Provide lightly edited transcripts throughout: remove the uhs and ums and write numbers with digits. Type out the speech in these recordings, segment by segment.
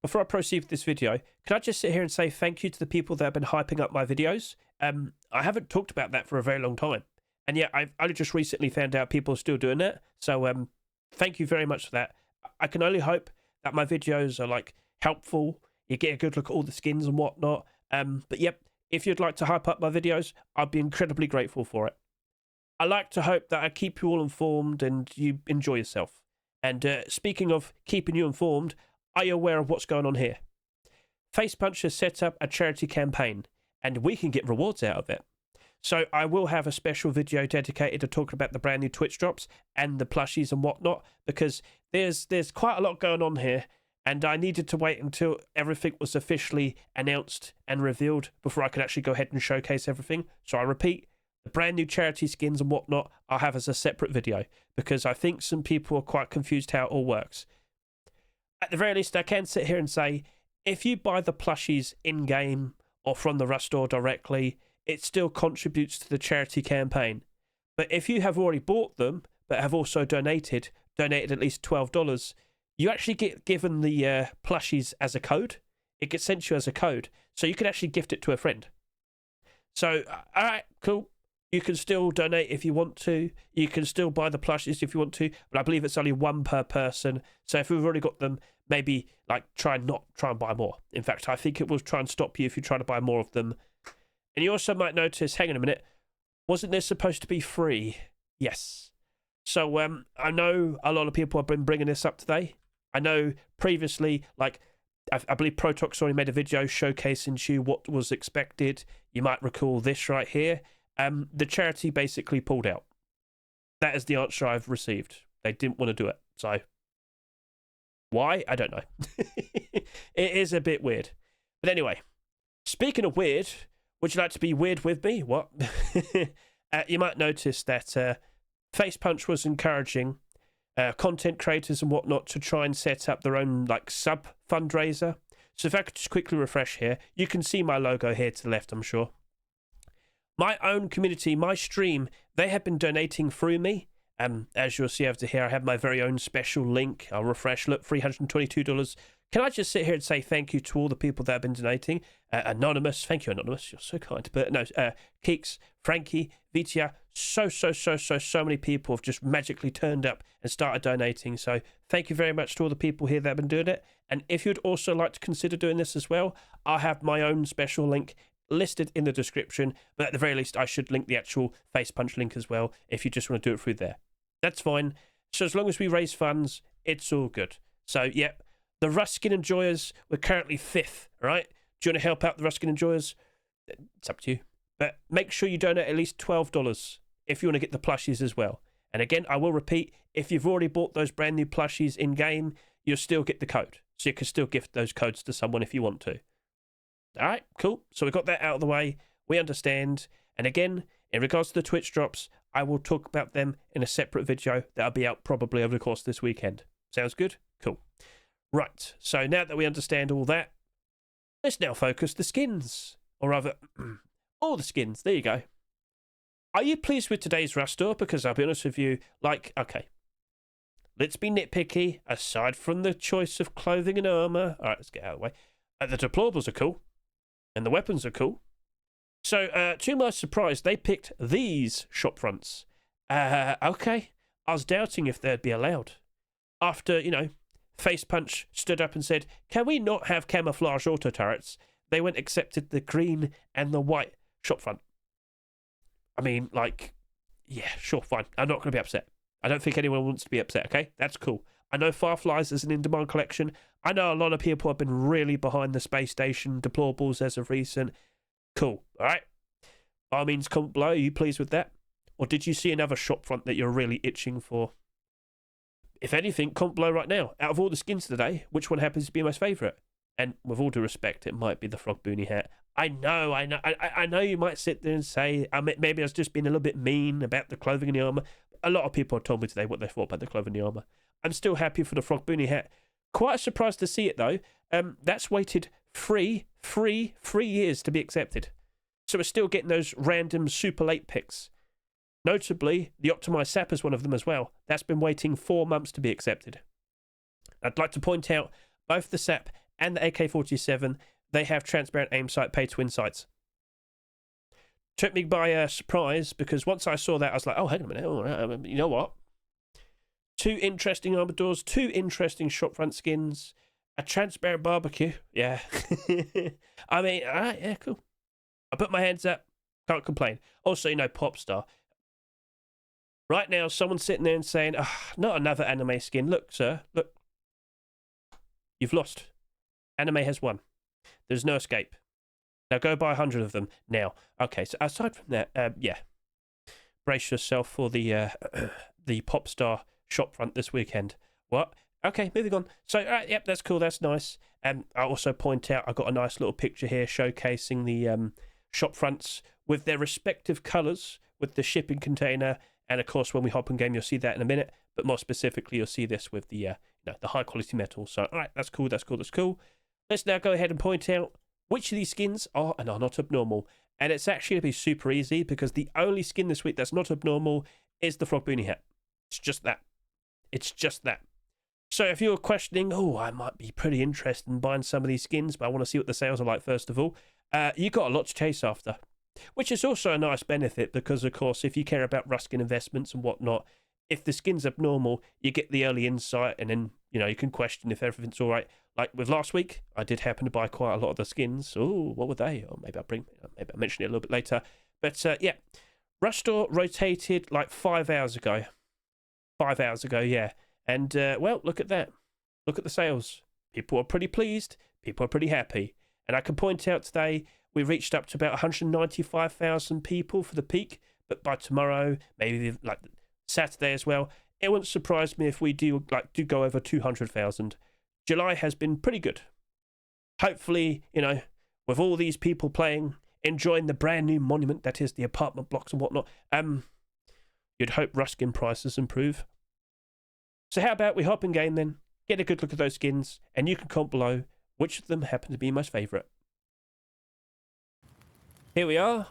before I proceed with this video, can I just sit here and say thank you to the people that have been hyping up my videos? I haven't talked about that for a very long time. And yet, I've only just recently found out people are still doing that. So, thank you very much for that. I can only hope that my videos are, like, helpful. You get a good look at all the skins and whatnot. But, yep, if you'd like to hype up my videos, I'd be incredibly grateful for it. I like to hope that I keep you all informed and you enjoy yourself. And speaking of keeping you informed, are you aware of what's going on here? FacePunch has set up a charity campaign, and we can get rewards out of it. So I will have a special video dedicated to talking about the brand new Twitch drops and the plushies and whatnot, because there's quite a lot going on here, and I needed to wait until everything was officially announced and revealed before I could actually go ahead and showcase everything. So I repeat, the brand new charity skins and whatnot I'll have as a separate video, because I think some people are quite confused how it all works. At the very least, I can sit here and say, if you buy the plushies in-game or from the Rust store directly, it still contributes to the charity campaign. But if you have already bought them, but have also donated at least $12, you actually get given the plushies as a code. It gets sent to you as a code, so you can actually gift it to a friend. So, all right, cool. You can still donate if you want to. You can still buy the plushies if you want to, but I believe it's only one per person. So if we've already got them, maybe like try and buy more. In fact, I think it will try and stop you if you try to buy more of them. And you also might notice, hang on a minute, wasn't this supposed to be free? Yes. So I know a lot of people have been bringing this up today. I know previously, like, I believe Protox already made a video showcasing to you what was expected. You might recall this right here. The charity basically pulled out. That is the answer I've received. They didn't want to do it. So, why? I don't know. It is a bit weird. But anyway, speaking of weird, would you like to be weird with me? What? You might notice that FacePunch was encouraging content creators and whatnot to try and set up their own like sub fundraiser. So if I could just quickly refresh here, you can see my logo here to the left, I'm sure. My own community, my stream, they have been donating through me. As you'll see over here, I have my very own special link. I'll refresh. Look, $322. Can I just sit here and say thank you to all the people that have been donating? Anonymous, thank you, Anonymous. You're so kind. But no, Keeks, Frankie, Vitia, so many people have just magically turned up and started donating. So thank you very much to all the people here that have been doing it. And if you'd also like to consider doing this as well, I have my own special link listed in the description. But at the very least, I should link the actual FacePunch link as well if you just want to do it through there. That's fine. So as long as we raise funds, it's all good. So, yep. The Rust Skin Enjoyers, we're currently 5th, right? Do you want to help out the Rust Skin Enjoyers? It's up to you. But make sure you donate at least $12 if you want to get the plushies as well. And again, I will repeat, if you've already bought those brand new plushies in-game, you'll still get the code. So you can still gift those codes to someone if you want to. All right, cool. So we got that out of the way. We understand. And again, in regards to the Twitch drops, I will talk about them in a separate video that'll be out probably over the course of this weekend. Sounds good? Cool. Right, so now that we understand all that, let's now focus the skins. Or rather, all the skins. There you go. Are you pleased with today's Rust store? Because I'll be honest with you, like, okay, let's be nitpicky. Aside from the choice of clothing and armor, all right, let's get out of the way. The deployables are cool, and the weapons are cool. So, to my surprise, they picked these shop fronts. Okay, I was doubting if they'd be allowed. After, you know, FacePunch stood up and said, can we not have camouflage auto turrets? They went accepted the green and the white shop front. I mean, like, yeah, sure, fine. I'm not going to be upset. I don't think anyone wants to be upset, okay? That's cool. I know Fireflies is an in-demand collection. I know a lot of people have been really behind the space station deployables as of recent. Cool, all right? By all means, comment below. Are you pleased with that? Or did you see another shop front that you're really itching for? If anything, comment below right now. Out of all the skins today, which one happens to be my favourite? And with all due respect, it might be the frog boonie hat. I know you might sit there and say, maybe I was just being a little bit mean about the clothing and the armour. A lot of people have told me today what they thought about the clothing and the armour. I'm still happy for the frog boonie hat. Quite surprised to see it though. That's waited 3 years to be accepted. So we're still getting those random super late picks. Notably, the optimized sap is one of them as well. That's been waiting 4 months to be accepted. I'd like to point out both the sap and the AK-47, they have transparent aim sight pay-to-win sights. Took me by surprise, because once I saw that, I was like, oh, hang on a minute. You know what? 2 interesting armor doors, 2 interesting shopfront skins, a transparent barbecue. Yeah. I mean, all right, yeah, cool. I put my hands up. Can't complain. Also, pop star. Right now, someone's sitting there and saying, not another anime skin. Look, sir, look. You've lost. Anime has won. There's no escape. Now go buy 100 of them now. Okay, so aside from that, yeah. Brace yourself for the pop star shopfront this weekend. What? Okay, moving on. So, yep, that's cool. That's nice. I also point out I got a nice little picture here showcasing the shop fronts with their respective colours, with the shipping container, and of course when we hop in game you'll see that in a minute, but more specifically you'll see this with the the high quality metal. So alright, that's cool. Let's now go ahead and point out which of these skins are and are not abnormal, and it's actually going to be super easy because the only skin this week that's not abnormal is the frog boonie hat. It's just that. So if you're questioning, I might be pretty interested in buying some of these skins, but I want to see what the sales are like first of all, you got a lot to chase after, which is also a nice benefit because, of course, if you care about Ruskin investments and whatnot, if the skin's abnormal, you get the early insight, and then you can question if everything's all right. Like with last week, I did happen to buy quite a lot of the skins. Oh, what were they? Or maybe I'll mention it a little bit later. But yeah, Rustor rotated like 5 hours ago. 5 hours ago, yeah. And well, look at that. Look at the sales. People are pretty pleased. People are pretty happy. And I can point out today we reached up to about 195,000 people for the peak. But by tomorrow, maybe like Saturday as well, it wouldn't surprise me if we do go over 200,000. July has been pretty good. Hopefully, with all these people playing, enjoying the brand new monument that is the apartment blocks and whatnot, you'd hope Ruskin prices improve. So how about we hop in game then, get a good look at those skins, and you can comment below which of them happen to be my favourite. Here we are.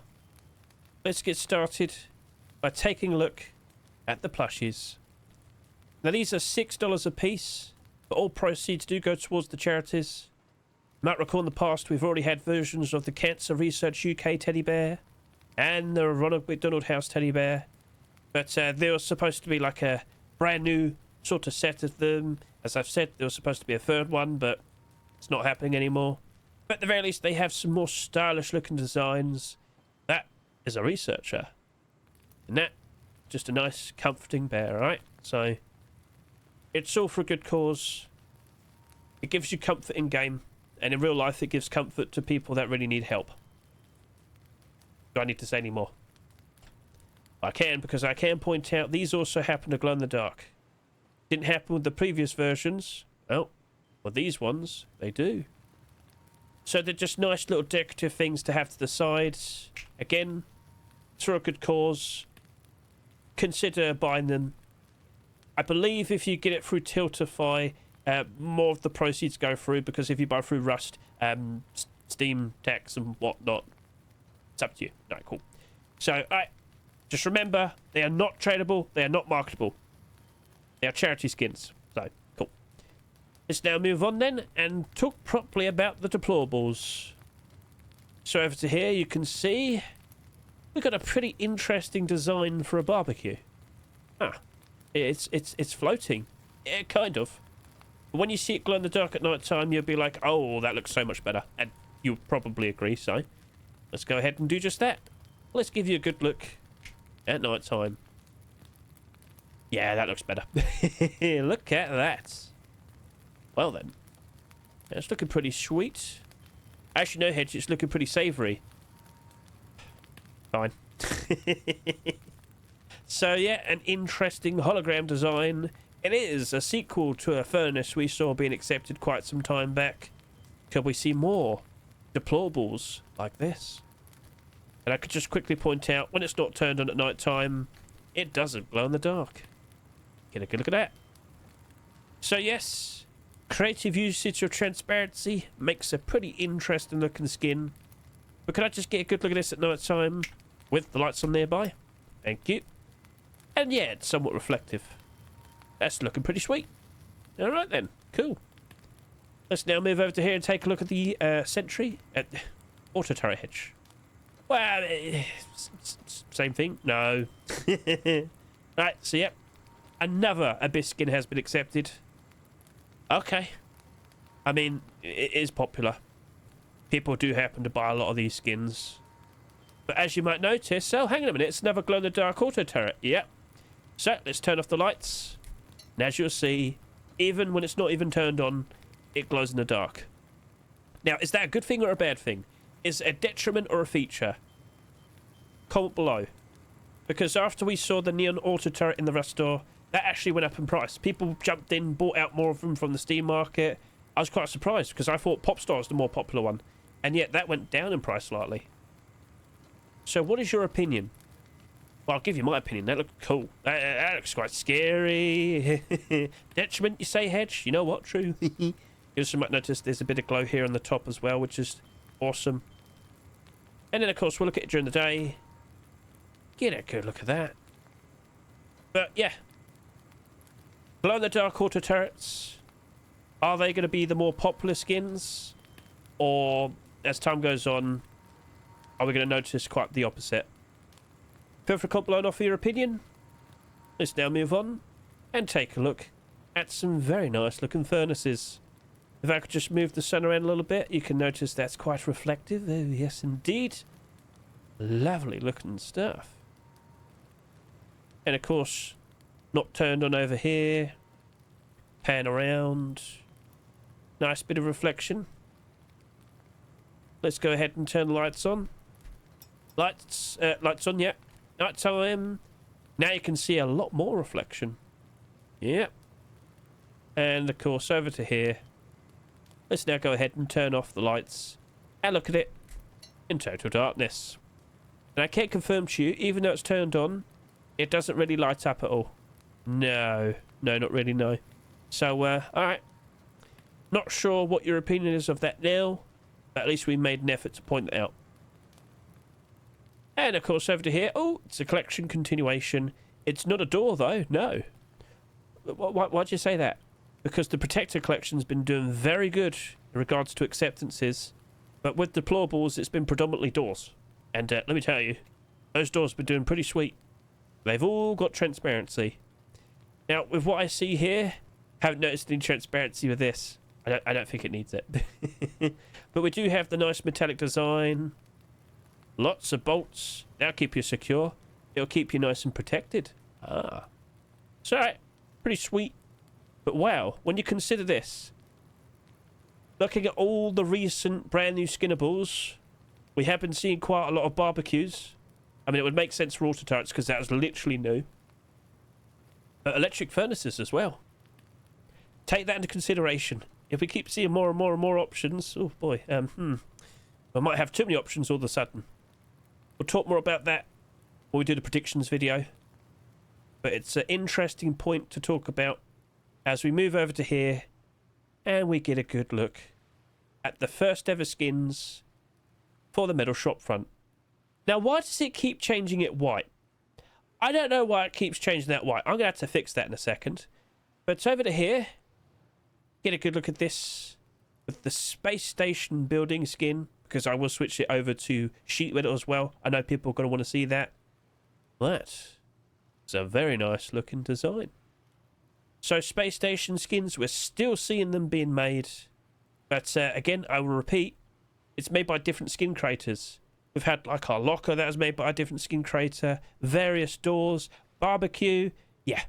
Let's get started by taking a look at the plushies. Now these are $6 a piece, but all proceeds do go towards the charities. You might recall in the past we've already had versions of the Cancer Research UK teddy bear and the Ronald McDonald House teddy bear, but there was supposed to be like a brand new sort of set of them. As I've said, there was supposed to be a third one, but it's not happening anymore. But at the very least, they have some more stylish looking designs. That is a researcher, and that just a nice comforting bear, right? So it's all for a good cause. It gives you comfort in game, and in real life it gives comfort to people that really need help. Do I need to say any more? I can, because I can point out these also happen to glow in the dark. Didn't happen with the previous versions. Well, with these ones, they do. So they're just nice little decorative things to have to the sides. Again, it's for a good cause. Consider buying them. I believe if you get it through Tiltify, more of the proceeds go through, because if you buy through Rust, Steam tax and whatnot, it's up to you. Alright, cool. So, just remember, they are not tradable, they are not marketable. They are charity skins. So, cool. Let's now move on then and talk properly about the deployables. So over to here, you can see we've got a pretty interesting design for a barbecue. It's floating. Yeah, kind of. But when you see it glow in the dark at night time, you'll be like, oh, that looks so much better. And you'll probably agree, so let's go ahead and do just that. Let's give you a good look at night time. Yeah, that looks better. Look at that. Well then. It's looking pretty sweet. Actually, no, Hedge, it's looking pretty savoury. Fine. So, yeah, an interesting hologram design. It is a sequel to a furnace we saw being accepted quite some time back. Could we see more deployables like this? And I could just quickly point out, when it's not turned on at night time, it doesn't glow in the dark. Get a good look at that. So yes, creative usage of transparency makes a pretty interesting looking skin. But can I just get a good look at this at night time with the lights on nearby? Thank you. And yeah, it's somewhat reflective. That's looking pretty sweet. Alright then, cool. Let's now move over to here and take a look at the sentry at auto turret hedge. Well, same thing. No. Right, so yep. Another Abyss skin has been accepted. Okay. I mean, it is popular. People do happen to buy a lot of these skins. But as you might notice, oh, hang on a minute, it's another glow-in-the-dark auto turret. Yep. So, let's turn off the lights. And as you'll see, even when it's not even turned on, it glows in the dark. Now, is that a good thing or a bad thing? Is it a detriment or a feature? Comment below. Because after we saw the neon auto turret in the Rust store, that actually went up in price. People jumped in, bought out more of them from the Steam market. I was quite surprised because I thought Popstar was the more popular one. And yet that went down in price slightly. So what is your opinion? Well, I'll give you my opinion. That looked cool. That looks quite scary. Detriment, you say, Hedge? You know what? True. You also might notice there's a bit of glow here on the top as well, which is awesome. And then, of course, we'll look at it during the day. Get a good look at that. But, yeah. Glow-in-the-dark auto turrets. Are they going to be the more popular skins? Or, as time goes on, are we going to notice quite the opposite? Feel free to comment below and offer your opinion. Let's now move on and take a look at some very nice looking furnaces. If I could just move the sun around a little bit, you can notice that's quite reflective. Oh, yes, indeed. Lovely looking stuff. And of course, not turned on over here. Pan around. Nice bit of reflection. Let's go ahead and turn the lights on. Lights on, yeah. Night time. Now you can see a lot more reflection. Yep. And of course, over to here. Let's now go ahead and turn off the lights and look at it in total darkness. And I can confirm to you, even though it's turned on, it doesn't really light up at all. No, not really, no. So, alright. Not sure what your opinion is of that now, but at least we made an effort to point it out. And of course, over to here, oh, it's a collection continuation. It's not a door, though, no. Why'd you say that? Because the Protector collection's been doing very good in regards to acceptances, but with Deployables, it's been predominantly doors. And let me tell you, those doors have been doing pretty sweet. They've all got transparency. Now, with what I see here, haven't noticed any transparency with this. I don't think it needs it. But we do have the nice metallic design. Lots of bolts. That'll keep you secure. It'll keep you nice and protected. Ah. So, pretty sweet. But wow, when you consider this, looking at all the recent brand new Skinnables, we have been seeing quite a lot of barbecues. I mean, it would make sense for auto turrets because that was literally new. But electric furnaces as well. Take that into consideration. If we keep seeing more and more and more options, oh boy, we might have too many options all of a sudden. We'll talk more about that when we do the predictions video. But it's an interesting point to talk about as we move over to here and we get a good look at the first ever skins for the metal shop front. Now, why does it keep changing it white? I don't know why it keeps changing that white. I'm going to have to fix that in a second. But over to here, get a good look at this with the space station building skin, because I will switch it over to sheet metal as well. I know people are going to want to see that. That is a very nice looking design. So space station skins, we're still seeing them being made. But again, I will repeat, it's made by different skin creators. We've had like our locker that was made by a different skin creator, various doors, barbecue, yeah.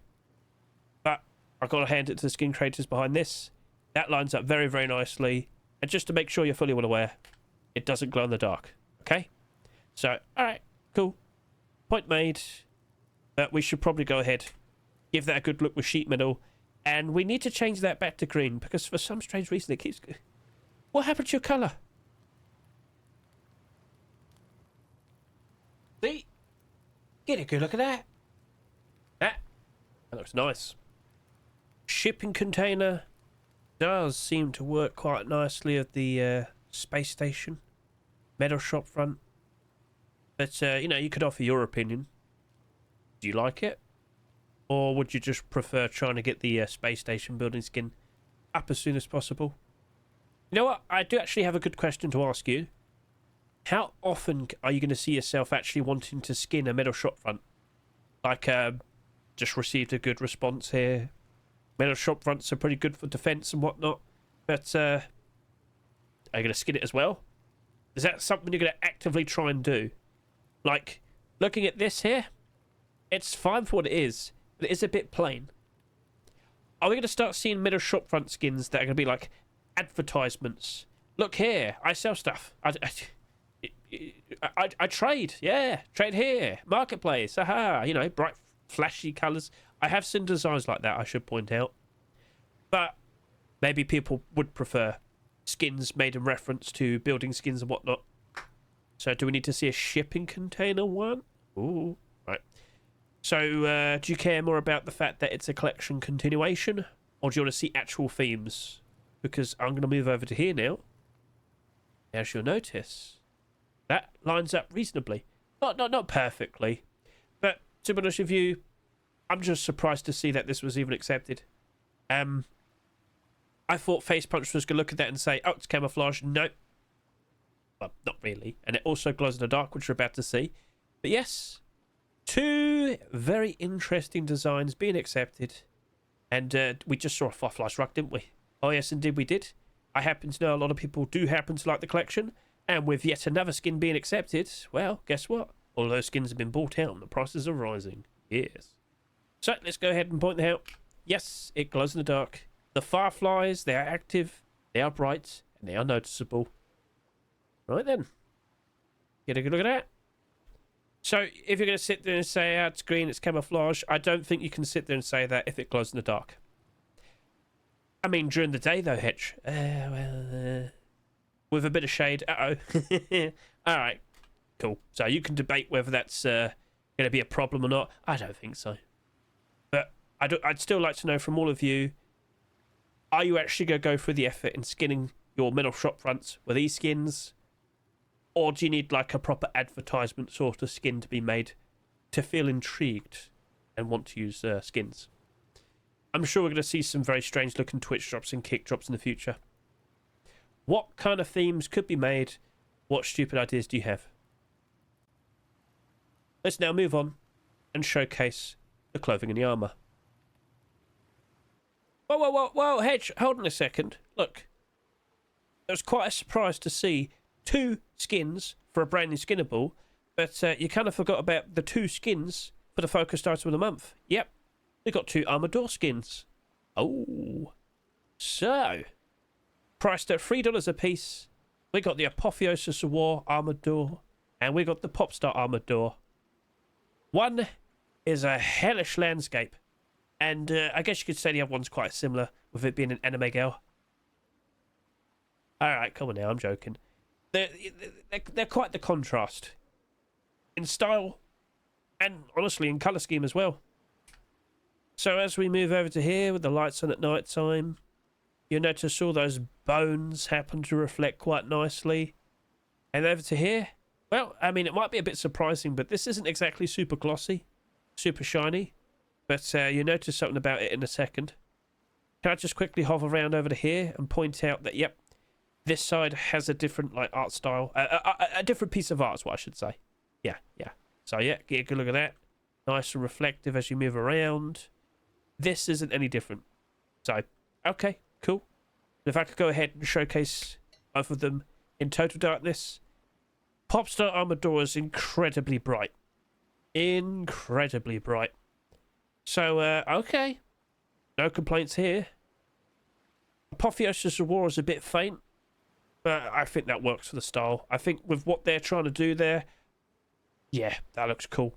But I've got to hand it to the skin creators behind this. That lines up very, very nicely. And just to make sure you're fully well aware, it doesn't glow in the dark, okay? So, alright, cool. Point made. But we should probably go ahead, give that a good look with sheet metal. And we need to change that back to green, because for some strange reason it keeps... What happened to your colour? See? Get a good look at that. That looks nice. Shipping container does seem to work quite nicely at the space station. Metal shop front. But, you know, you could offer your opinion. Do you like it? Or would you just prefer trying to get the space station building skin up as soon as possible? You know what? I do actually have a good question to ask you. How often are you going to see yourself actually wanting to skin a metal shopfront? Like, just received a good response here. Metal shopfronts are pretty good for defense and whatnot. But, are you going to skin it as well? Is that something you're going to actively try and do? Like, looking at this here, it's fine for what it is, but it is a bit plain. Are we going to start seeing metal shopfront skins that are going to be like advertisements? Look here, I sell stuff. I trade, yeah, trade here, marketplace, aha, you know, bright, flashy colours. I have seen designs like that, I should point out. But maybe people would prefer skins made in reference to building skins and whatnot. So do we need to see a shipping container one? Ooh, right. So do you care more about the fact that it's a collection continuation, or do you want to see actual themes? Because I'm going to move over to here now. As you'll notice, that lines up reasonably. Not perfectly, but to be honest with you, I'm just surprised to see that this was even accepted. I thought Face Punch was going to look at that and say, oh, it's camouflage. Nope. Well, not really. And it also glows in the dark, which we're about to see. But yes, two very interesting designs being accepted. And we just saw a Firefly's rug, didn't we? Oh, yes, indeed we did. I happen to know a lot of people do happen to like the collection. And with yet another skin being accepted, well, guess what? All those skins have been bought out and the prices are rising. Yes. So let's go ahead and point out. Yes, it glows in the dark. The fireflies, they are active, they are bright, and they are noticeable. Right then. Get a good look at that. So if you're going to sit there and say, oh, it's green, it's camouflage, I don't think you can sit there and say that if it glows in the dark. I mean, during the day, though, Hedge. With a bit of shade. Uh-oh. All right. Cool. So you can debate whether that's going to be a problem or not. I don't think so. But I'd still like to know from all of you, are you actually going to go through the effort in skinning your metal shop fronts with these skins? Or do you need like a proper advertisement sort of skin to be made to feel intrigued and want to use skins? I'm sure we're going to see some very strange looking Twitch drops and kick drops in the future. What kind of themes could be made? What stupid ideas do you have? Let's now move on and showcase the clothing and the armour. Whoa, Hedge, hold on a second. Look, it was quite a surprise to see two skins for a brand new Skinnable, but you kind of forgot about the two skins for the focused item of the month. Yep, we got two Armour Door skins. Oh, so priced at $3 a piece. We got the Apotheosis of War Armoured Door, and we got the Popstar Armoured Door. One is a hellish landscape, and I guess you could say the other one's quite similar, with it being an anime girl. Alright, come on now, I'm joking. They're quite the contrast. In style, and honestly in colour scheme as well. So as we move over to here with the lights on at night time, you'll notice all those bones happen to reflect quite nicely. And over to here, well, I mean, it might be a bit surprising, but this isn't exactly super glossy, super shiny. But you'll notice something about it in a second. Can I just quickly hover around over to here and point out that, yep, this side has a different like art style, a different piece of art is what I should say. Yeah. So yeah, get a good look at that. Nice and reflective as you move around. This isn't any different. So, okay, cool. If I could go ahead and showcase both of them in total darkness. Popstar Armoured Door is incredibly bright. Incredibly bright. So, okay. No complaints here. Apotheosis of War is a bit faint, but I think that works for the style. I think with what they're trying to do there, yeah, that looks cool.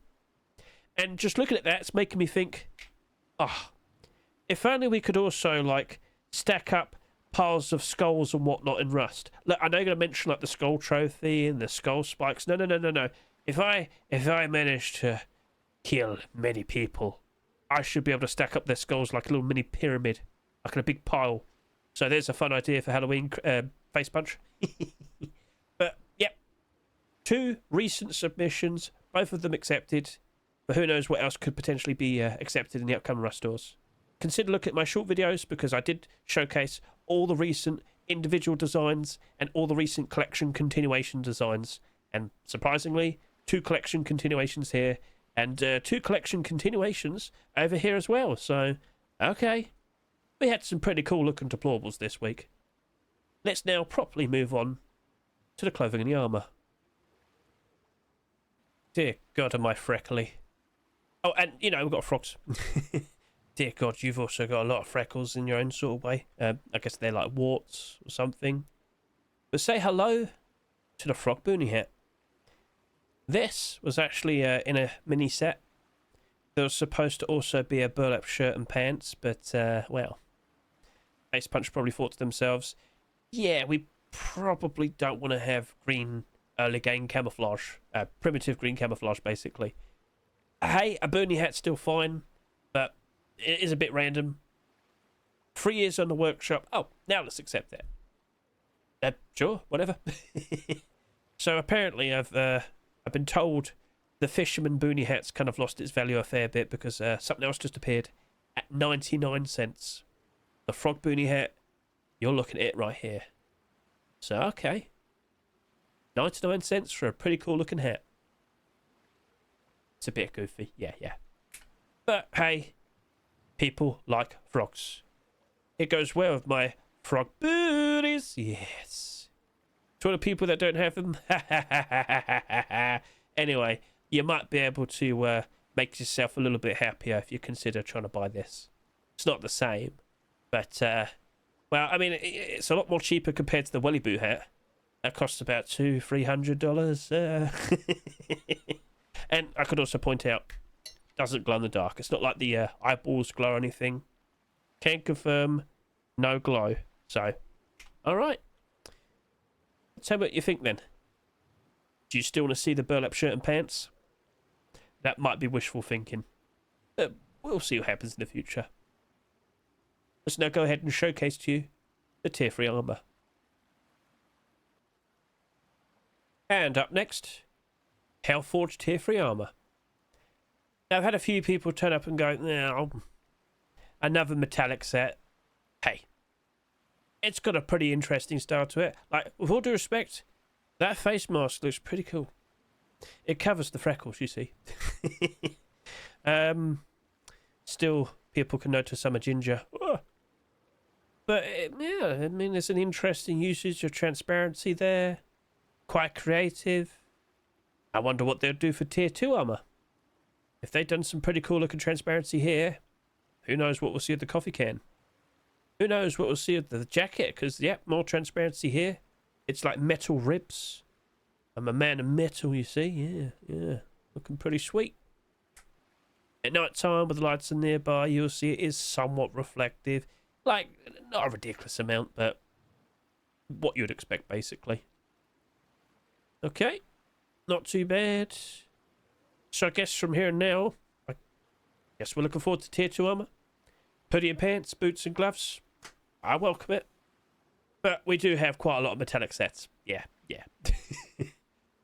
And just looking at that, it's making me think, if only we could also, like, stack up piles of skulls and whatnot in Rust. Look, I know you're going to mention, like, the skull trophy and the skull spikes. No. If I manage to kill many people, I should be able to stack up their skulls like a little mini pyramid, like in a big pile. So there's a fun idea for Halloween face punch. But, yep. Two recent submissions, both of them accepted. But who knows what else could potentially be accepted in the upcoming Rust stores. Consider looking at my short videos because I did showcase all the recent individual designs and all the recent collection continuation designs. And surprisingly, 2 collection continuations here and 2 collection continuations over here as well. So, okay. We had some pretty cool looking deplorables this week. Let's now properly move on to the clothing and the armour. Dear God, am I freckly. Oh, and, you know, we've got frogs. Dear God, you've also got a lot of freckles in your own sort of way. I guess they're like warts or something. But say hello to the frog boonie hat. This was actually in a mini set. There was supposed to also be a burlap shirt and pants, but, well, Ace Punch probably thought to themselves, yeah, we probably don't want to have green early game camouflage, primitive green camouflage, basically. Hey, a boonie hat's still fine, but it is a bit random. 3 years on the workshop. Oh, now let's accept that. Sure, whatever. So apparently I've been told the fisherman boonie hat's kind of lost its value a fair bit because something else just appeared at 99 cents. The frog boonie hat, you're looking at it right here. So, okay. 99 cents for a pretty cool looking hat. It's a bit goofy, yeah. But hey, people like frogs. It goes well with my frog booties, yes. To all the people that don't have them, anyway, you might be able to make yourself a little bit happier if you consider trying to buy this. It's not the same, but, well, I mean, it's a lot more cheaper compared to the Welly Boo hat. That costs about $200-300. And I could also point out, doesn't glow in the dark. It's not like the eyeballs glow or anything. Can confirm, no glow. So, all right. Tell me what you think then. Do you still want to see the burlap shirt and pants? That might be wishful thinking. We'll see what happens in the future. Let's now go ahead and showcase to you the Tier 3 armour. And up next, Hellforge Tier 3 armour. Now, I've had a few people turn up and go, no, another metallic set. Hey, it's got a pretty interesting style to it. Like, with all due respect, that face mask looks pretty cool. It covers the freckles, you see. Still, people can notice I'm a ginger. But, yeah, I mean, there's an interesting usage of transparency there. Quite creative. I wonder what they'll do for Tier 2 armour. If they've done some pretty cool looking transparency here, who knows what we'll see with the coffee can. Who knows what we'll see with the jacket, because, yeah, more transparency here. It's like metal ribs. I'm a man of metal, you see. Yeah. Looking pretty sweet. At night time, with the lights in nearby, you'll see it is somewhat reflective. Like, not a ridiculous amount, but what you'd expect, basically. Okay. Not too bad. So I guess from here and now, I guess we're looking forward to Tier 2 armour. Hoodie and pants, boots and gloves. I welcome it. But we do have quite a lot of metallic sets. Yeah.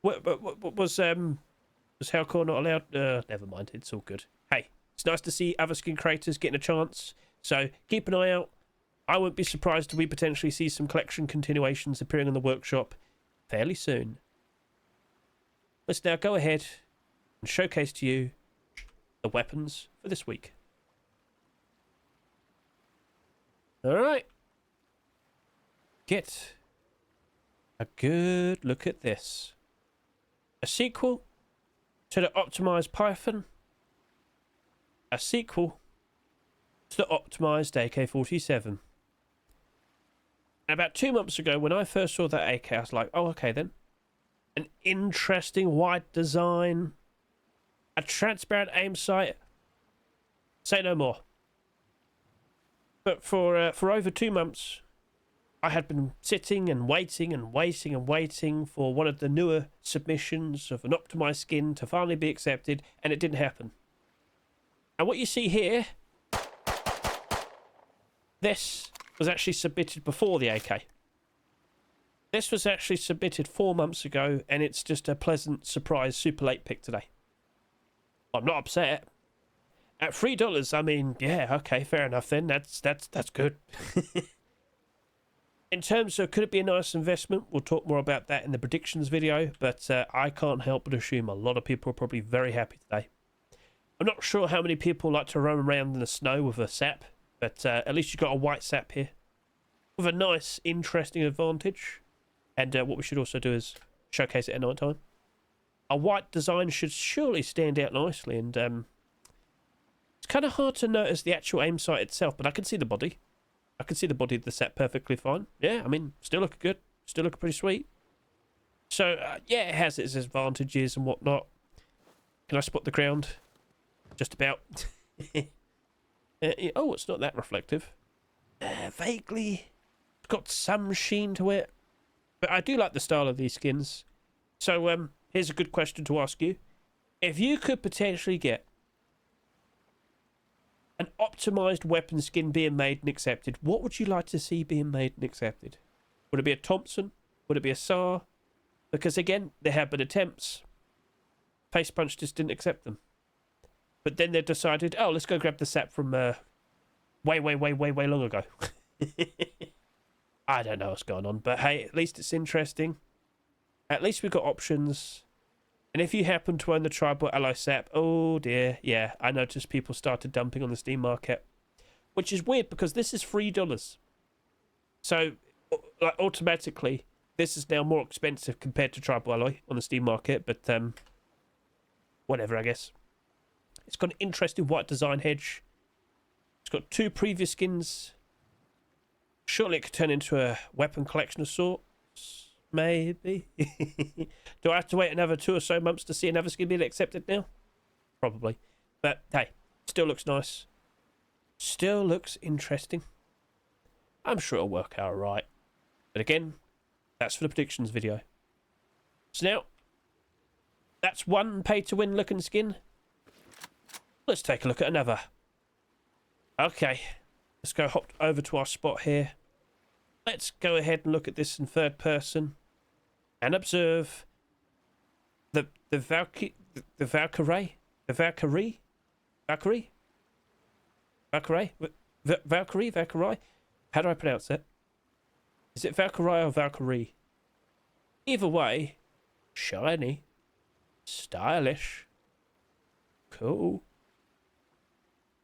What was Hellcore not allowed? Never mind, it's all good. Hey, it's nice to see other skin creators getting a chance. So keep an eye out. I wouldn't be surprised if we potentially see some collection continuations appearing in the workshop fairly soon. Let's now go ahead and showcase to you the weapons for this week. Alright. Get a good look at this. A sequel to the optimized Python. A sequel to the optimized AK-47. And about 2 months ago, when I first saw that AK, I was like, oh, okay then. An interesting white design. A transparent aim sight. Say no more. But for over 2 months, I had been sitting and waiting for one of the newer submissions of an optimized skin to finally be accepted, and it didn't happen. And what you see here, this was actually submitted before the AK. This was actually submitted 4 months ago, and it's just a pleasant surprise super late pick today. I'm not upset. At $3, I mean, yeah, okay, fair enough then. That's good. In terms of could it be a nice investment, we'll talk more about that in the predictions video, but I can't help but assume a lot of people are probably very happy today. I'm not sure how many people like to roam around in the snow with a sap, but at least you've got a white sap here with a nice, interesting advantage. And what we should also do is showcase it at night time. A white design should surely stand out nicely, and it's kind of hard to notice the actual aim sight itself, but I can see the body. I can see the body of the set perfectly fine. Yeah, I mean, still looking good. Still looking pretty sweet. So, yeah, it has its advantages and whatnot. Can I spot the ground? Just about. Oh, it's not that reflective. Vaguely. It's got some sheen to it. But I do like the style of these skins. So, here's a good question to ask you. If you could potentially get an optimized weapon skin being made and accepted, what would you like to see being made and accepted? Would it be a Thompson? Would it be a SAR? Because again, there have been attempts. Face Punch just didn't accept them. But then they decided, oh, let's go grab the sap from way long ago. I don't know what's going on, but hey, at least it's interesting. At least we've got options. And if you happen to own the Tribal Ally sap, oh dear, yeah, I noticed people started dumping on the Steam market, which is weird because this is $3. So, like, automatically, this is now more expensive compared to Tribal Ally on the Steam market, but whatever, I guess. It's got an interesting white design hedge. It's got 2 previous skins. Surely it could turn into a weapon collection of sorts. Maybe. Do I have to wait another 2 or so months to see another skin being accepted now? Probably. But hey, still looks nice. Still looks interesting. I'm sure it'll work out right. But again, that's for the predictions video. So now, that's one pay-to-win looking skin. Let's take a look at another. Okay, let's go hop over to our spot here. Let's go ahead and look at this in third person and observe the Valkyrie. How do I pronounce it? Is it Valkyrie or Valkyrie? Either way, shiny, stylish, cool.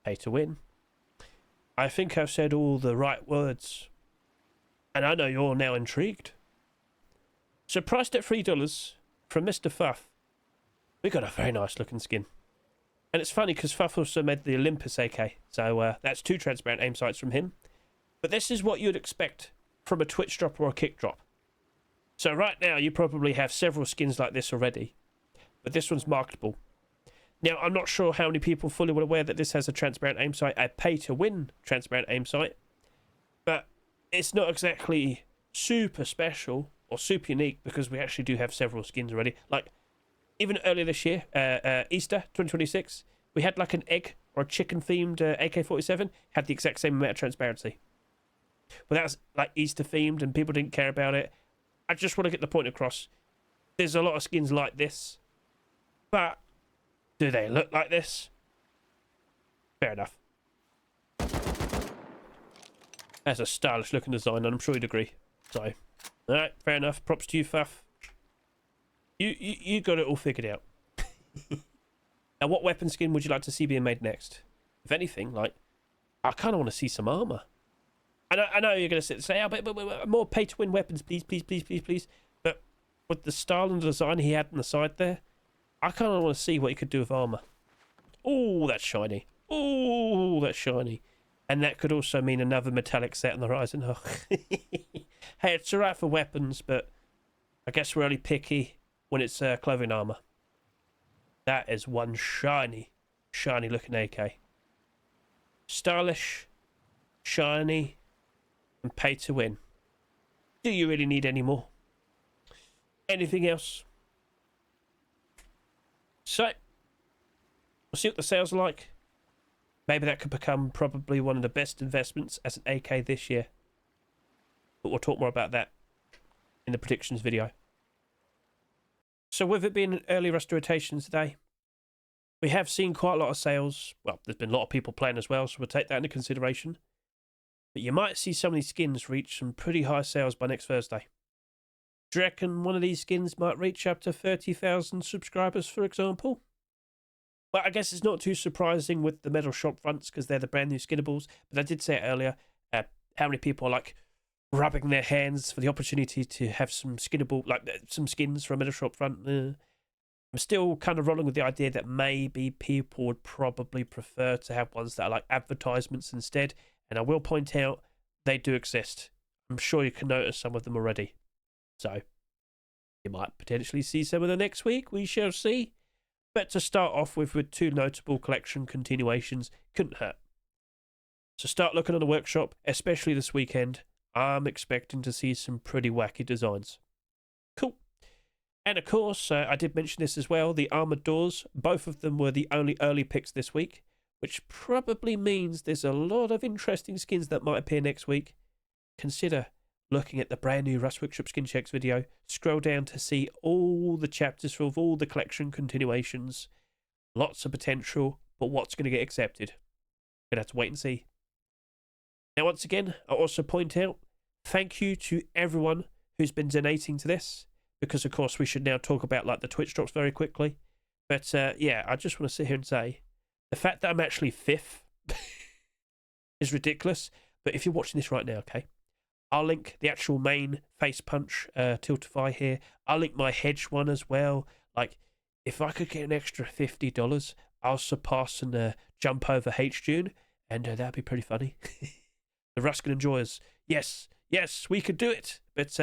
Pay to win. I think I've said all the right words. And I know you're now intrigued. So priced at $3 from Mr. Fuff, we got a very nice looking skin. And it's funny because Fuff also made the Olympus AK. So that's 2 transparent aim sights from him. But this is what you'd expect from a Twitch drop or a kick drop. So right now you probably have several skins like this already. But this one's marketable. Now, I'm not sure how many people fully well aware that this has a transparent aim sight, a pay-to-win transparent aim sight. But it's not exactly super special or super unique because we actually do have several skins already. Like, even earlier this year, Easter 2026, we had like an egg or a chicken-themed AK-47, had the exact same amount of transparency. But that was like Easter-themed and people didn't care about it. I just want to get the point across. There's a lot of skins like this, but do they look like this? Fair enough. That's a stylish looking design, and I'm sure you'd agree. So, alright, fair enough. Props to you, Fuff. You got it all figured out. Now, what weapon skin would you like to see being made next? If anything, like, I kind of want to see some armor. I know you're going to sit and say, oh, but more pay-to-win weapons, please, please, please, please, please. But with the style and the design he had on the side there, I kind of want to see what he could do with armor. Oh, that's shiny. Oh, that's shiny. And that could also mean another metallic set on the horizon. Oh. Hey, it's alright for weapons, but I guess we're only picky when it's clothing armor. That is one shiny looking AK. Stylish, shiny, and pay to win. Do you really need any more? Anything else? So, we'll see what the sales are like. Maybe that could become probably one of the best investments as an AK this year. But we'll talk more about that in the predictions video. So with it being an early restoration today, we have seen quite a lot of sales. Well, there's been a lot of people playing as well, so we'll take that into consideration. but you might see some of these skins reach some pretty high sales by next Thursday. Do you reckon one of these skins might reach up to 30,000 subscribers, for example? Well, I guess it's not too surprising with the metal shop fronts because they're the brand new Skinnables, but I did say it earlier, how many people are like rubbing their hands for the opportunity to have some skinnable, like some skins from a metal shop front. I'm still kind of rolling with the idea that maybe people would probably prefer to have ones that are like advertisements instead, and I will point out they do exist. I'm sure you can notice some of them already. So, you might potentially see some of them next week. We shall see. But to start off with two notable collection continuations, couldn't hurt. So start looking on the workshop, especially this weekend. I'm expecting to see some pretty wacky designs. Cool. And of course, I did mention this as well, the armored doors. Both of them were the only early picks this week, which probably means there's a lot of interesting skins that might appear next week. Consider looking at the brand new Rust Workshop Skin Checks video. Scroll down to see all the chapters of all the collection continuations. Lots of potential, but what's going to get accepted? Gonna have to wait and see. Now, once again, I'll also point out, thank you to everyone who's been donating to this, because of course we should now talk about like the Twitch drops very quickly. But yeah, I just want to sit here and say, the fact that I'm actually 5th is ridiculous. But if you're watching this right now, okay, I'll link the actual main face punch Tiltify here. I'll link my Hedge one as well. Like, if I could get an extra $50, I'll surpass and jump over H-June, and that'd be pretty funny. The Ruskin Enjoyers. Yes, we could do it. But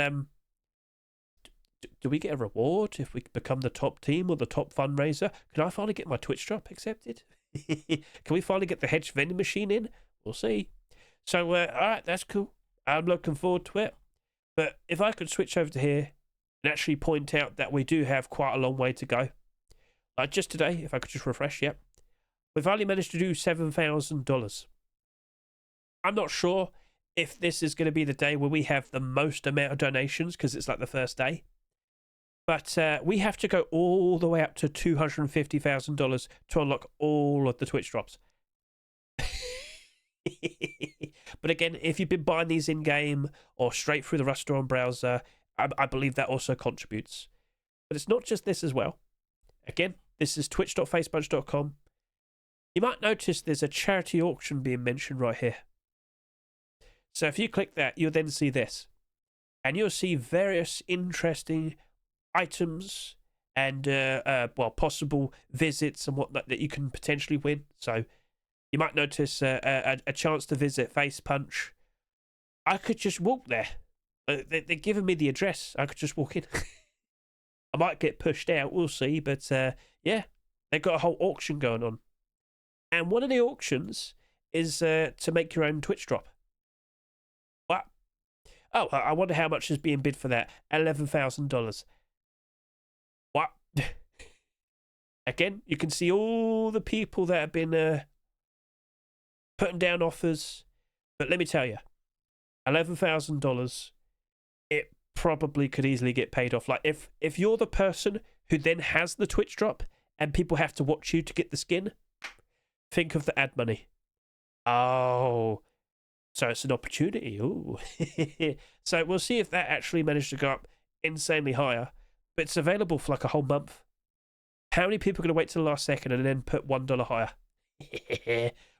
do we get a reward if we become the top team or the top fundraiser? Can I finally get my Twitch drop accepted? Can we finally get the Hedge vending machine in? We'll see. So, all right, that's cool. I'm looking forward to it. But if I could switch over to here and actually point out that we do have quite a long way to go. Like just today, if I could just refresh, yep. We've only managed to do $7,000. I'm not sure if this is going to be the day where we have the most amount of donations because it's like the first day. But we have to go all the way up to $250,000 to unlock all of the Twitch drops. But again, if you've been buying these in-game or straight through the Rust Store browser, I believe that also contributes. But it's not just this as well. Again, this is twitch.facepunch.com. You might notice there's a charity auction being mentioned right here. So if you click that, you'll then see this. And you'll see various interesting items and well, possible visits and whatnot that you can potentially win. So you might notice a chance to visit Face Punch. I could just walk there. They're giving me the address. I could just walk in. I might get pushed out. We'll see. But yeah, they've got a whole auction going on. And one of the auctions is to make your own Twitch drop. What? Oh, I wonder how much is being bid for that. $11,000. What? Again, you can see all the people that have been putting down offers. But let me tell you, $11,000, it probably could easily get paid off. Like if you're the person who then has the Twitch drop and people have to watch you to get the skin, think of the ad money. Oh, so it's an opportunity. Ooh. So we'll see if that actually managed to go up insanely higher. But it's available for like a whole month. How many people are going to wait till the last second and then put $1 higher?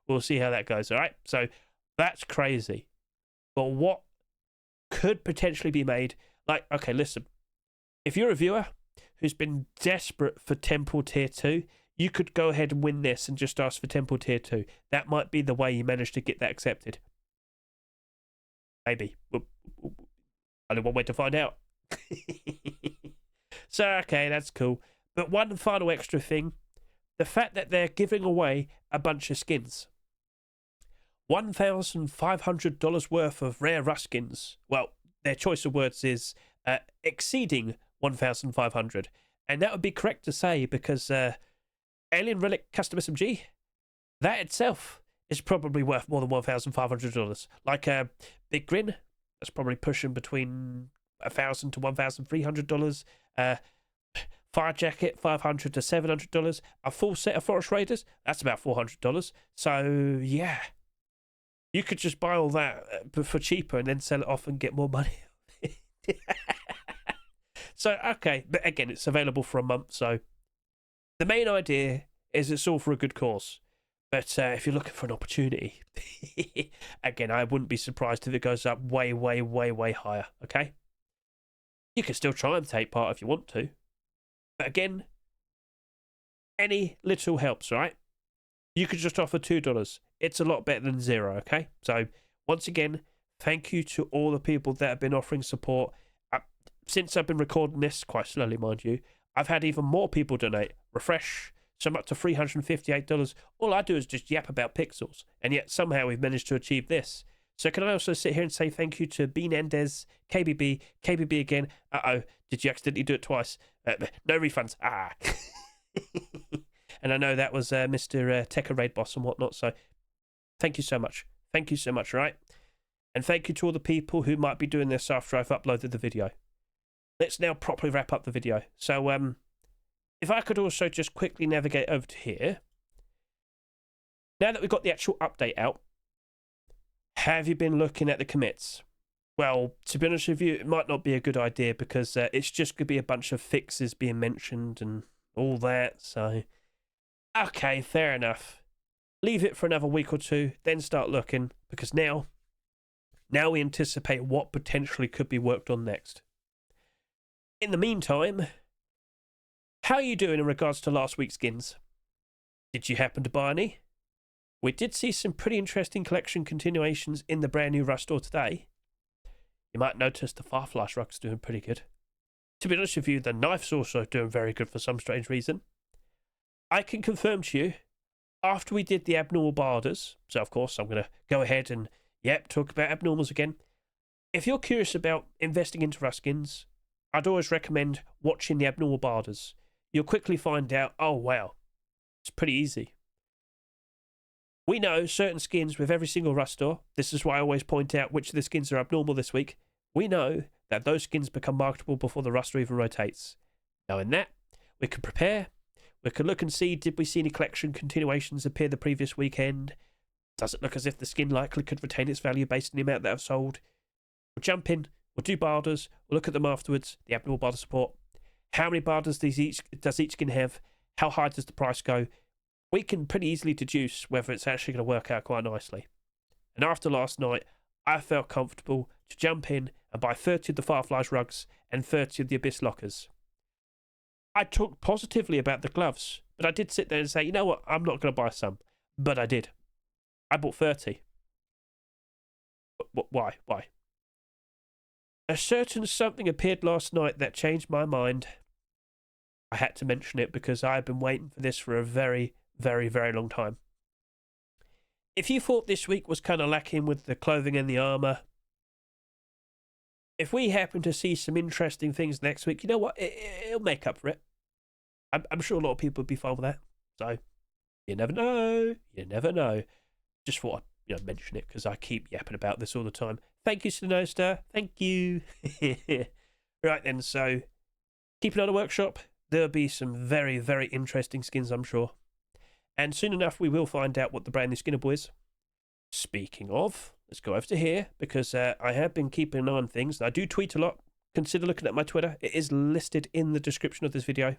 We'll see how that goes, all right? So that's crazy. But what could potentially be made? Like, okay, listen. If you're a viewer who's been desperate for Temple Tier 2, you could go ahead and win this and just ask for Temple Tier 2. That might be the way you manage to get that accepted. Maybe. Only one way to find out. So, okay, that's cool. But one final extra thing. The fact that they're giving away a bunch of skins. $1,500 worth of rare Rust skins. Well, their choice of words is exceeding 1,500. And that would be correct to say because Alien Relic Custom SMG, that itself is probably worth more than $1,500. Like Big Grin, that's probably pushing between $1,000 to $1,300. Fire Jacket, $500 to $700. A full set of Forest Raiders, that's about $400. So, yeah. You could just buy all that but for cheaper and then sell it off and get more money. So, okay, but again, it's available for a month. So the main idea is it's all for a good cause. But if you're looking for an opportunity, again, I wouldn't be surprised if it goes up way, way, way, way higher, okay? You can still try and take part if you want to. But again, any little helps, right? You could just offer $2. It's a lot better than zero, okay? So, once again, thank you to all the people that have been offering support. Since I've been recording this, quite slowly, mind you, I've had even more people donate. Refresh, some up to $358. All I do is just yap about pixels, and yet somehow we've managed to achieve this. So can I also sit here and say thank you to B. Nandez, KBB again. Uh-oh, did you accidentally do it twice? No refunds. Ah. And I know that was Mr. Tekka Raid Boss and whatnot, so thank you so much. Thank you so much, right? And thank you to all the people who might be doing this after I've uploaded the video. Let's now properly wrap up the video. So, if I could also just quickly navigate over to here. Now that we've got the actual update out, have you been looking at the commits? Well, to be honest with you, it might not be a good idea because it's just going to be a bunch of fixes being mentioned and all that. So, okay, fair enough. Leave it for another week or two, then start looking because now we anticipate what potentially could be worked on next. In the meantime, how are you doing in regards to last week's skins? Did you happen to buy any? We did see some pretty interesting collection continuations in the brand new Rush store today. You might notice the Firefly Rug's doing pretty good. To be honest with you, the knife's also doing very good for some strange reason. I can confirm to you, after we did the abnormal barders, so of course I'm going to go ahead and, talk about abnormals again. If you're curious about investing into Rush skins, I'd always recommend watching the abnormal barders. You'll quickly find out, oh wow, it's pretty easy. We know certain skins with every single Rush store. This is why I always point out which of the skins are abnormal this week. We know that those skins become marketable before the Rush store even rotates. Knowing that, we can prepare. We can look and see, did we see any collection continuations appear the previous weekend? Does it look as if the skin likely could retain its value based on the amount that have sold? We'll jump in, we'll do barders, we'll look at them afterwards, the abnormal barter support. How many barders does each skin have? How high does the price go? We can pretty easily deduce whether it's actually going to work out quite nicely. And after last night, I felt comfortable to jump in and buy 30 of the Fireflies rugs and 30 of the Abyss lockers. I talked positively about the gloves, but I did sit there and say, you know what, I'm not going to buy some. But I did. I bought 30. Why? A certain something appeared last night that changed my mind. I had to mention it because I have been waiting for this for a very, very, very long time. If you thought this week was kind of lacking with the clothing and the armor, if we happen to see some interesting things next week, you know what? It'll make up for it. I'm sure a lot of people would be fine with that. So, you never know. You never know. Just thought I'd mention it because I keep yapping about this all the time. Thank you, Sinoster. Thank you. Right then, so keep it on the workshop. There'll be some very, very interesting skins, I'm sure. And soon enough, we will find out what the brand new Skinnable is. Speaking of, let's go over to here because I have been keeping an eye on things. I do tweet a lot. Consider looking at my Twitter. It is listed in the description of this video.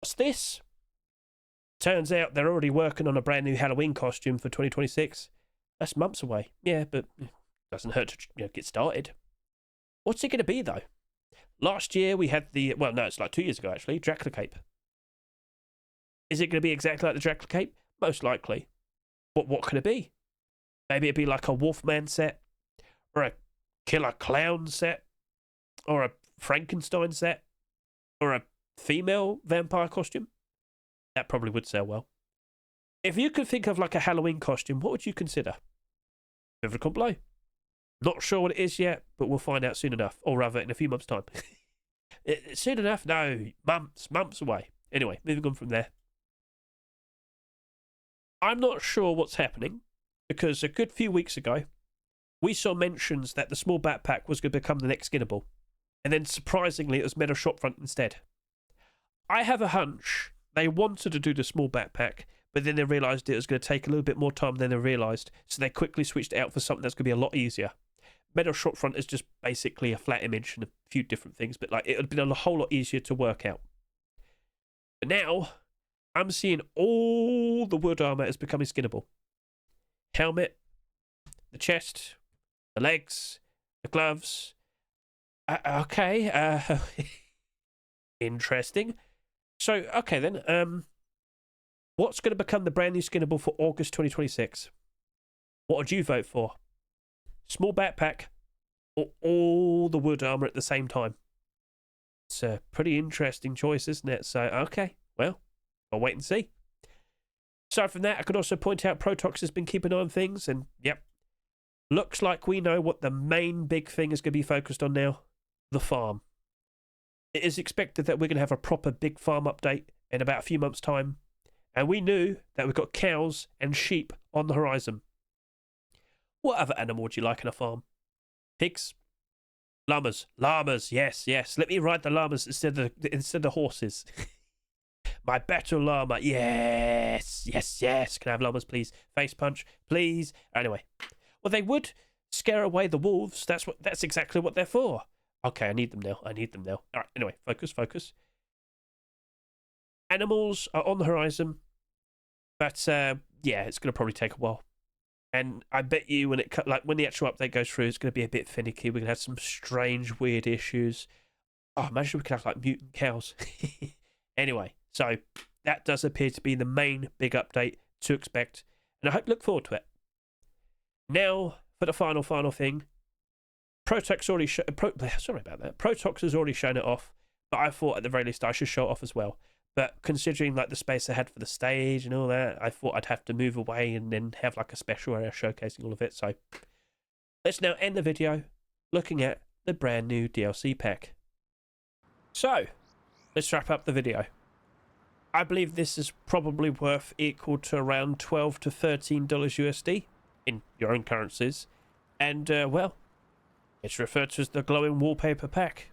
What's this? Turns out they're already working on a brand new Halloween costume for 2026. That's months away. Yeah, but it doesn't hurt to get started. What's it going to be, though? Last year we had the... Well, no, it's like 2 years ago, actually. Dracula Cape. Is it going to be exactly like the Dracula Cape? Most likely. But what could it be? Maybe it'd be like a Wolfman set. Or a Killer Clown set. Or a Frankenstein set. Or a female vampire costume. That probably would sell well. If you could think of like a Halloween costume, what would you consider? Leave a comment below. Not sure what it is yet, but we'll find out soon enough. Or rather, in a few months' time. Soon enough? No, months away. Anyway, moving on from there. I'm not sure what's happening, because a good few weeks ago, we saw mentions that the small backpack was going to become the next Skinnable. And then, surprisingly, it was metal shopfront instead. I have a hunch they wanted to do the small backpack, but then they realised it was going to take a little bit more time than they realised, so they quickly switched it out for something that's going to be a lot easier. Metal shortfront is just basically a flat image and a few different things, but like it would have been a whole lot easier to work out. But now I'm seeing all the wood armor is becoming skinnable. Helmet, the chest, the legs, the gloves. Okay, interesting. So, okay then, what's going to become the brand new Skinnable for August 2026? What would you vote for? Small backpack or all the wood armor at the same time? It's a pretty interesting choice, isn't it? So, okay, well, I'll wait and see. Aside from that, I could also point out Protox has been keeping an eye on things, and yep, looks like we know what the main big thing is going to be focused on now: the farm. It is expected that we're going to have a proper big farm update in about a few months' time, and we knew that we've got cows and sheep on the horizon. What other animal would you like in a farm? Pigs? Llamas. Llamas, yes, yes. Let me ride the llamas instead of horses. My battle llama, yes, yes, yes. Can I have llamas, please? Face punch, please. Anyway, well, they would scare away the wolves. That's exactly what they're for. Okay, I need them now. All right, anyway, focus. Animals are on the horizon, but yeah, it's going to probably take a while. And I bet you when the actual update goes through, it's going to be a bit finicky. We're going to have some strange, weird issues. Oh, imagine we could have like mutant cows. Anyway, so that does appear to be the main big update to expect, and I hope you look forward to it. Now for the final thing. Protox already Protox has already shown it off, but I thought at the very least I should show it off as well. But considering like the space I had for the stage and all that, I thought I'd have to move away and then have like a special area showcasing all of it. So let's now end the video looking at the brand new DLC pack. So let's wrap up the video. I believe this is probably worth equal to around $12 to $13 USD in your own currencies. And well, it's referred to as the glowing wallpaper pack.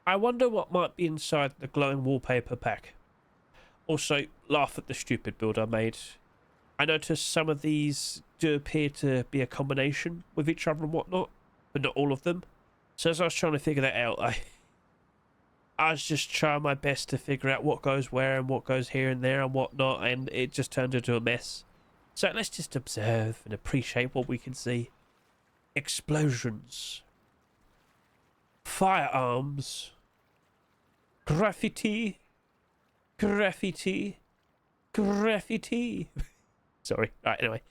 I wonder what might be inside the glowing wallpaper pack. Also, laugh at the stupid build I made. I noticed some of these do appear to be a combination with each other and whatnot, but not all of them. So as I was trying to figure that out, I was just trying my best to figure out what goes where and what goes here and there and whatnot, and it just turned into a mess. So let's just observe and appreciate what we can see. Explosions. Firearms. Graffiti. Sorry. Right, anyway.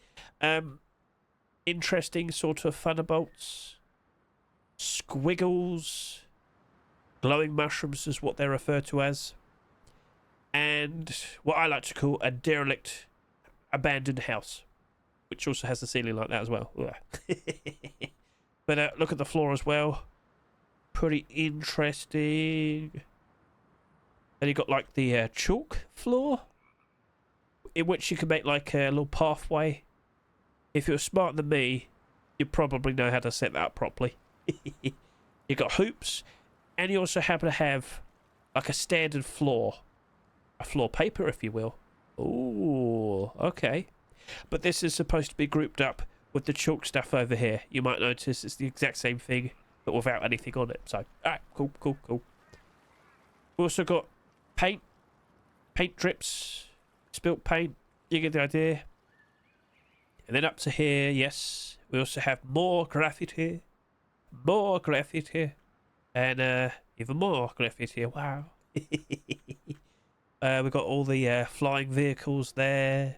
Interesting sort of thunderbolts. Squiggles. Glowing mushrooms is what they're referred to as. And what I like to call a derelict abandoned house, which also has the ceiling like that as well. But look at the floor as well. Pretty interesting. Then you got like the chalk floor, in which you can make like a little pathway. If you're smarter than me, you probably know how to set that up properly. You got hoops, and you also happen to have like a standard floor. A floor paper, if you will. Ooh, okay. But this is supposed to be grouped up with the chalk stuff over here. You might notice it's the exact same thing, but without anything on it. So, alright, cool. We also got paint drips, spilt paint. You get the idea. And then up to here, yes, we also have more graffiti, and even more graffiti. Wow. We've got all the flying vehicles there,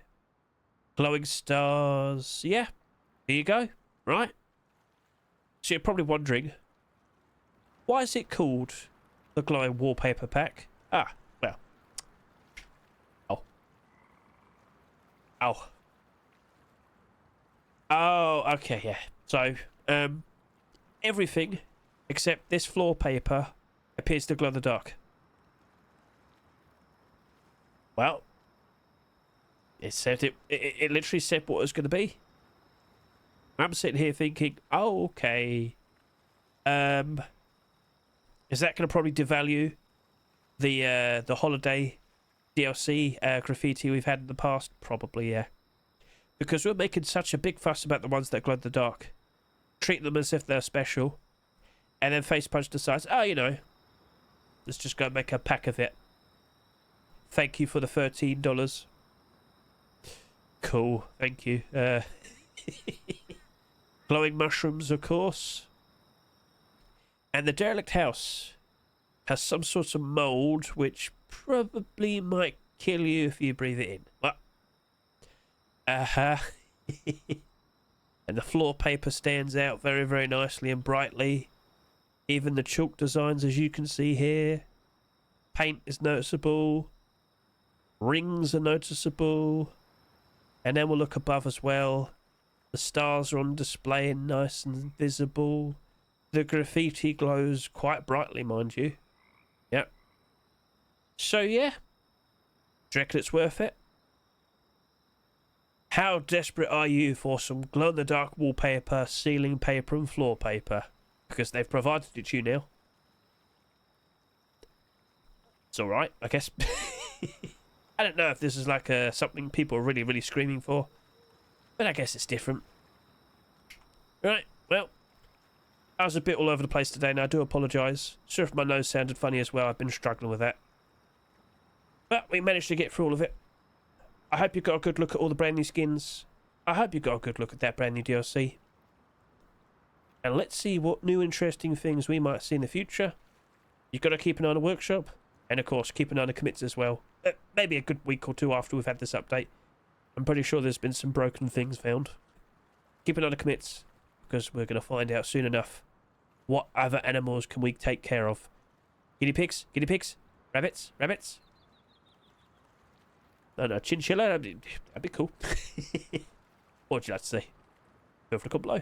glowing stars. Yeah, there you go. Right. So you're probably wondering, why is it called the glowing wallpaper pack? Ah, well. Oh, okay, yeah. So, everything except this floor paper appears to glow in the dark. Well, it said it literally said what it was going to be. I'm sitting here thinking, oh, okay. Is that going to probably devalue the holiday DLC graffiti we've had in the past? Probably, yeah. Because we're making such a big fuss about the ones that glow in the dark. Treat them as if they're special. And then Facepunch decides, oh, you know, let's just go make a pack of it. Thank you for the $13. Cool, thank you. Glowing mushrooms, of course. And the derelict house has some sort of mould which probably might kill you if you breathe it in. What? And the floor paper stands out very, very nicely and brightly. Even the chalk designs, as you can see here. Paint is noticeable. Rings are noticeable. And then we'll look above as well. The stars are on display and nice and visible. The graffiti glows quite brightly, mind you. Yep. So, yeah. Do you reckon it's worth it? How desperate are you for some glow-in-the-dark wallpaper, ceiling paper and floor paper? Because they've provided it to you now. It's alright, I guess. I don't know if this is like something people are really, really screaming for. But I guess it's different. Right, well. I was a bit all over the place today and I do apologise. Sure if my nose sounded funny as well, I've been struggling with that. But we managed to get through all of it. I hope you got a good look at all the brand new skins. I hope you got a good look at that brand new DLC. And let's see what new interesting things we might see in the future. You've got to keep an eye on the workshop. And of course, keep an eye on the commits as well. Maybe a good week or two after we've had this update. I'm pretty sure there's been some broken things found. Keep an eye on the commits. Because we're going to find out soon enough. What other animals can we take care of? Guinea pigs? Guinea pigs? Rabbits? Rabbits? No, chinchilla? That'd be cool. What would you like to say? Feel free to comment below.